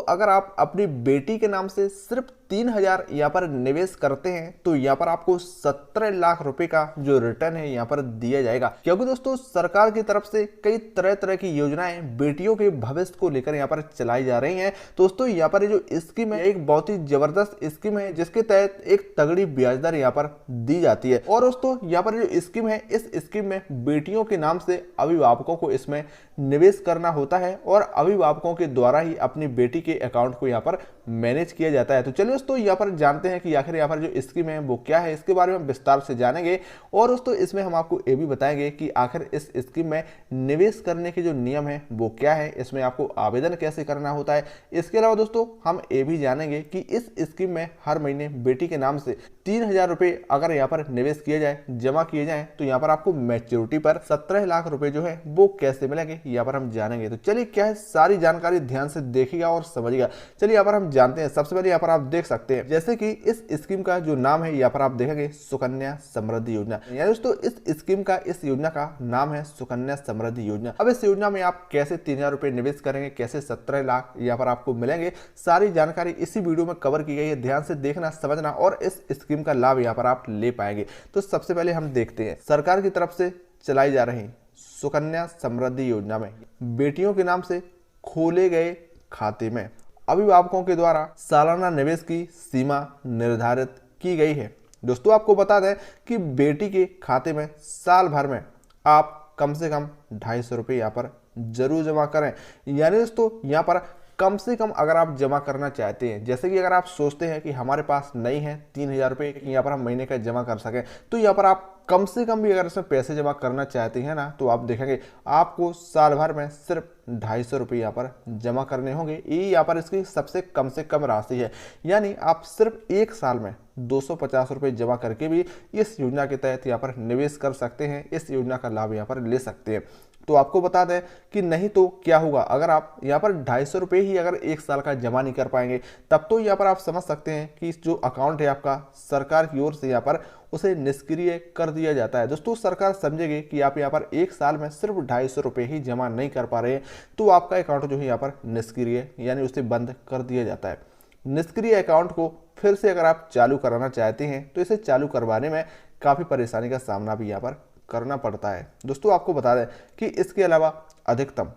अगर आप अपनी बेटी के नाम से सिर्फ 3,000 यहाँ पर निवेश करते हैं तो यहाँ पर आपको 17 लाख रुपए का जो रिटर्न है यहाँ पर दिया जाएगा। क्योंकि दोस्तों सरकार की तरफ से कई तरह तरह की योजनाएं बेटियों के भविष्य को लेकर यहाँ पर चलाई जा रही हैं। दोस्तों यहाँ पर जो स्कीम है एक बहुत ही जबरदस्त स्कीम है जिसके तहत एक तगड़ी ब्याज दर यहाँ पर दी जाती है। और दोस्तों यहाँ पर जो स्कीम है इस स्कीम में बेटियों के नाम से अभिभावकों को इसमें निवेश करना होता है और अभिभावकों के द्वारा ही अपनी बेटी के अकाउंट को यहाँ पर मैनेज किया जाता है। तो चलिए दोस्तों यहाँ पर जानते हैं कि आखिर यहाँ पर जो स्कीम है वो क्या है, इसके बारे में विस्तार से जानेंगे। और दोस्तों इसमें हम आपको ये भी बताएंगे कि आखिर इस स्कीम में निवेश करने के जो नियम है वो क्या है, इसमें आपको आवेदन कैसे करना होता है। इसके अलावा दोस्तों हम ये भी जानेंगे कि इस स्कीम में हर महीने बेटी के नाम से 3,000 रुपए अगर यहाँ पर निवेश किए जाए, जमा किए जाए, तो यहाँ पर आपको मैच्योरिटी पर 17 लाख रुपए जो है वो कैसे मिलेंगे यहाँ पर हम जानेंगे। तो चलिए क्या है सारी जानकारी ध्यान से देखिएगा और समझिएगा। चलिए यहाँ पर हम जानते हैं। सबसे पहले यहाँ पर आप देख सकते हैं जैसे कि इस स्कीम का जो नाम है यहाँ पर आप देखेंगे सुकन्या समृद्धि योजना। यानी दोस्तों इस स्कीम का, इस योजना का नाम है सुकन्या समृद्धि योजना। अब इस योजना में आप कैसे 3,000 रुपए निवेश करेंगे, कैसे 17 लाख यहाँ पर आपको मिलेंगे, सारी जानकारी इसी वीडियो में कवर की गई है। ध्यान से देखना, समझना और इस स्कीम का लाभ यहाँ पर आप ले पाएंगे। तो सबसे पहले हम देखते हैं सरकार की तरफ से चलाई जा रही सुकन्या समृद्धि योजना में बेटियों के नाम से खोले गए खाते में अभिभावकों के द्वारा सालाना निवेश की सीमा निर्धारित की गई है। दोस्तों आपको बता दें कि बेटी के खाते में साल भर में आप कम से कम 250 रुपये यहाँ पर जरूर जमा करें। यानी दोस्तों यहाँ पर कम से कम अगर आप जमा करना चाहते हैं, जैसे कि अगर आप सोचते हैं कि हमारे पास नहीं है 3,000 रुपये यहाँ पर हम महीने का जमा कर सकें, तो यहाँ पर आप कम से कम भी अगर इसमें पैसे जमा करना चाहते हैं ना, तो आप देखेंगे आपको साल भर में सिर्फ 250 रुपये यहाँ पर जमा करने होंगे। ये यहाँ पर इसकी सबसे कम राशि है। यानी आप सिर्फ एक साल में 250 रुपये जमा करके भी इस योजना के तहत यहाँ पर निवेश कर सकते हैं, इस योजना का लाभ यहाँ पर ले सकते हैं। तो आपको बता दें कि नहीं तो क्या होगा, अगर आप यहाँ पर 250 रुपये ही अगर एक साल का जमा नहीं कर पाएंगे, तब तो यहाँ पर आप समझ सकते हैं कि जो अकाउंट है आपका सरकार की ओर से यहाँ पर उसे निष्क्रिय कर दिया जाता है। दोस्तों सरकार समझेगी कि आप यहाँ पर एक साल में सिर्फ 250 रुपये ही जमा नहीं कर पा रहे हैं, तो आपका अकाउंट जो है यहाँ पर निष्क्रिय यानी उसे बंद कर दिया जाता है। निष्क्रिय अकाउंट को फिर से अगर आप चालू कराना चाहते हैं तो इसे चालू करवाने में काफ़ी परेशानी का सामना भी यहाँ पर करना पड़ता है। दोस्तों आपको बता दें कि इसके अलावा अधिकतम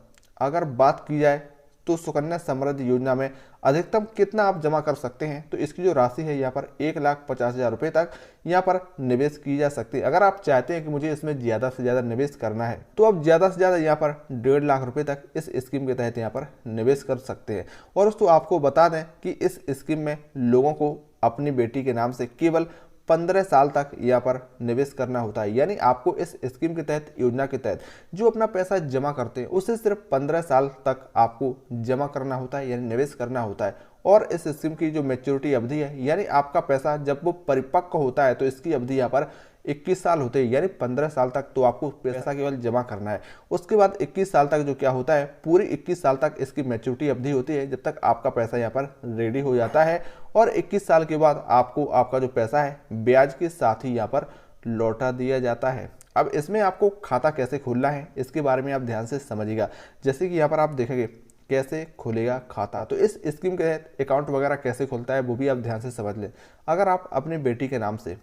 अगर बात की जाए तो सुकन्या समृद्धि योजना में अधिकतम कितना आप जमा कर सकते हैं, तो इसकी जो राशि है यहाँ पर 1,50,000 रुपये तक यहाँ पर निवेश की जा सकती है। अगर आप चाहते हैं कि मुझे इसमें ज़्यादा से ज़्यादा निवेश करना है तो आप ज़्यादा से ज़्यादा यहाँ पर 1.5 लाख रुपये तक इस स्कीम के तहत यहाँ पर निवेश कर सकते हैं। और दोस्तों आपको बता दें कि इस स्कीम में लोगों को अपनी बेटी के नाम से केवल 15 साल तक यहाँ पर निवेश करना होता है। यानी आपको इस स्कीम के तहत, योजना के तहत जो अपना पैसा जमा करते हैं उसे सिर्फ 15 साल तक आपको जमा करना होता है, यानी निवेश करना होता है। और इस स्कीम की जो मैच्योरिटी अवधि है, यानी आपका पैसा जब वो परिपक्व होता है तो इसकी अवधि यहाँ पर 21 साल होते हैं। यानी 15 साल तक तो आपको पैसा केवल जमा करना है। उसके बाद 21 साल तक जो क्या होता है, पूरी 21 साल तक इसकी मैच्योरिटी अवधि होती है, जब तक आपका पैसा यहाँ पर रेडी हो जाता है। और 21 साल के बाद आपको आपका जो पैसा है ब्याज के साथ ही यहाँ पर लौटा दिया जाता है। अब इसमें आपको खाता कैसे खोलना है इसके बारे में आप ध्यान से समझिएगा। जैसे कि यहाँ पर आप देखेंगे कैसे खुलेगा खाता, तो इस स्कीम के तहत अकाउंट वगैरह कैसे खुलता है वो भी आप ध्यान से समझ लें। अगर आप अपनी बेटी के नाम से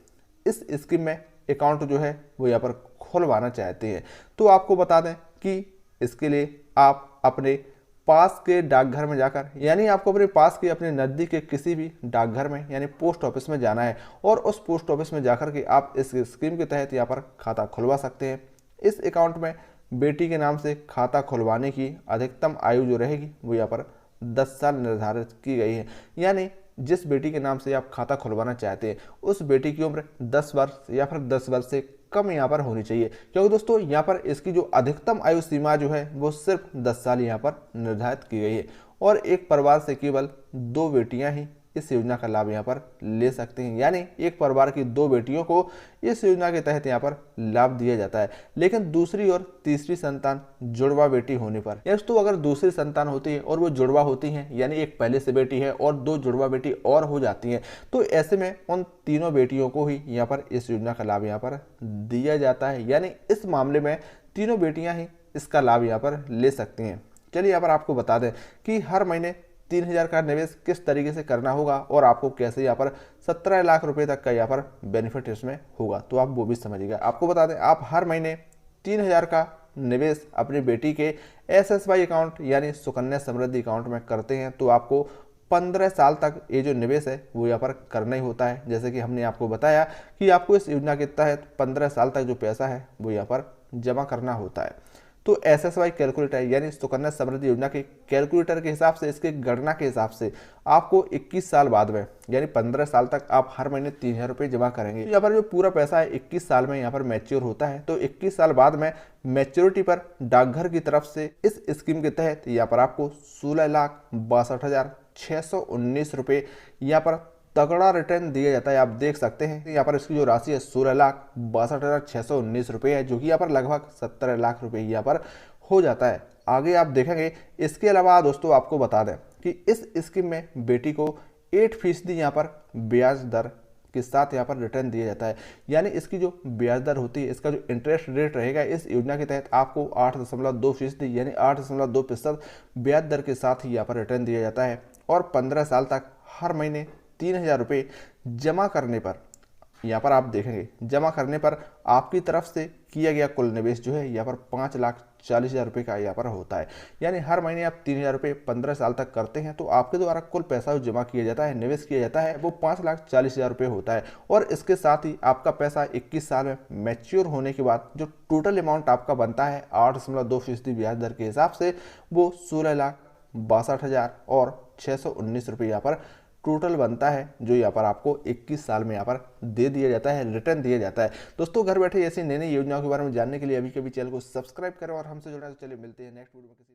इस स्कीम में अकाउंट जो है वो यहाँ पर खुलवाना चाहते हैं, तो आपको बता दें कि इसके लिए आप अपने पास के डाकघर में जाकर, यानी आपको अपने पास के, अपने नज़दीक के किसी भी डाकघर में यानी पोस्ट ऑफिस में जाना है और उस पोस्ट ऑफिस में जाकर के आप इस स्कीम के तहत यहाँ पर खाता खुलवा सकते हैं। इस अकाउंट में बेटी के नाम से खाता खुलवाने की अधिकतम आयु जो रहेगी वो यहाँ पर 10 साल निर्धारित की गई है। यानी जिस बेटी के नाम से आप खाता खुलवाना चाहते हैं उस बेटी की उम्र 10 वर्ष या फिर 10 वर्ष से कम यहाँ पर होनी चाहिए। क्योंकि दोस्तों यहाँ पर इसकी जो अधिकतम आयु सीमा जो है वो सिर्फ 10 साल यहाँ पर निर्धारित की गई है। और एक परिवार से केवल 2 बेटियाँ ही इस योजना का लाभ यहाँ पर ले सकते हैं। यानी एक परिवार की 2 बेटियों को इस योजना के तहत यहाँ पर लाभ दिया जाता है। लेकिन दूसरी और तीसरी संतान जुड़वा बेटी होने पर, या तो अगर दूसरी संतान होती है और वो जुड़वा होती हैं, यानी एक पहले से बेटी है और 2 जुड़वा बेटी और हो जाती हैं, तो ऐसे में उन तीनों बेटियों को ही यहाँ पर इस योजना का लाभ यहाँ पर दिया जाता है। यानी इस मामले में तीनों बेटियाँ ही इसका लाभ यहाँ पर ले सकती हैं। चलिए यहाँ पर आपको बता दें कि हर महीने 3000 का निवेश किस तरीके से करना होगा और आपको कैसे यहाँ पर 17 लाख रुपए तक का यहाँ पर बेनिफिट इसमें होगा, तो आप वो भी समझिएगा। आपको बता दें, आप हर महीने 3000 का निवेश अपनी बेटी के SSY अकाउंट यानी सुकन्या समृद्धि अकाउंट में करते हैं तो आपको 15 साल तक ये जो निवेश है वो यहाँ पर करना ही होता है। जैसे कि हमने आपको बताया कि आपको इस योजना के तहत 15 साल तक जो पैसा है वो यहाँ पर जमा करना होता है। तो SSY कैलकुलेटर यानी सुकन्या समृद्धि योजना के कैलकुलेटर के हिसाब से, इसके गणना के हिसाब से आपको 21 साल बाद में यानी 15 साल तक आप हर महीने 3000 रुपये जमा करेंगे। यहाँ पर जो पूरा पैसा है 21 साल में यहाँ पर मैच्योर होता है। तो 21 साल बाद में मैच्योरिटी पर डाकघर की तरफ से इस स्कीम के तहत यहाँ पर आपको 16,62,619 रुपये यहाँ पर तगड़ा रिटर्न दिया जाता है। आप देख सकते हैं यहाँ पर इसकी जो राशि है 16,62,619 रुपये है, जो कि यहाँ पर लगभग 17 लाख रुपये यहाँ पर हो जाता है। आगे आप देखेंगे। इसके अलावा दोस्तों आपको बता दें कि इस स्कीम में बेटी को 8% यहाँ पर ब्याज दर के साथ यहाँ पर रिटर्न दिया जाता है। यानी इसकी जो ब्याज दर होती है, इसका जो इंटरेस्ट रेट रहेगा इस योजना के तहत आपको 8.2% यानी 8.2% ब्याज दर के साथ ही यहाँ पर रिटर्न दिया जाता है। और 15 साल तक हर महीने 3000 रुपये जमा करने पर, यहाँ पर आप देखेंगे जमा करने पर आपकी तरफ से किया गया कुल निवेश जो है यहाँ पर 5,40,000 रुपये का यहाँ पर होता है। यानी हर महीने आप 3000 रुपये 15 साल तक करते हैं तो आपके द्वारा कुल पैसा जो जमा किया जाता है, निवेश किया जाता है, वो 5,40,000 रुपये होता है। और इसके साथ ही आपका पैसा 21 साल में मैच्योर होने के बाद जो टोटल अमाउंट आपका बनता है 8.2% ब्याज दर के हिसाब से, वो 16,62,619 रुपये यहाँ पर टोटल बनता है, जो यहाँ पर आपको 21 साल में यहाँ पर दे दिया जाता है, रिटर्न दिया जाता है। दोस्तों घर बैठे ऐसी नई नई योजनाओं के बारे में जानने के लिए अभी कभी चैनल को सब्सक्राइब करें और हमसे जुड़ना। तो चलिए मिलते हैं नेक्स्ट वीडियो में किसी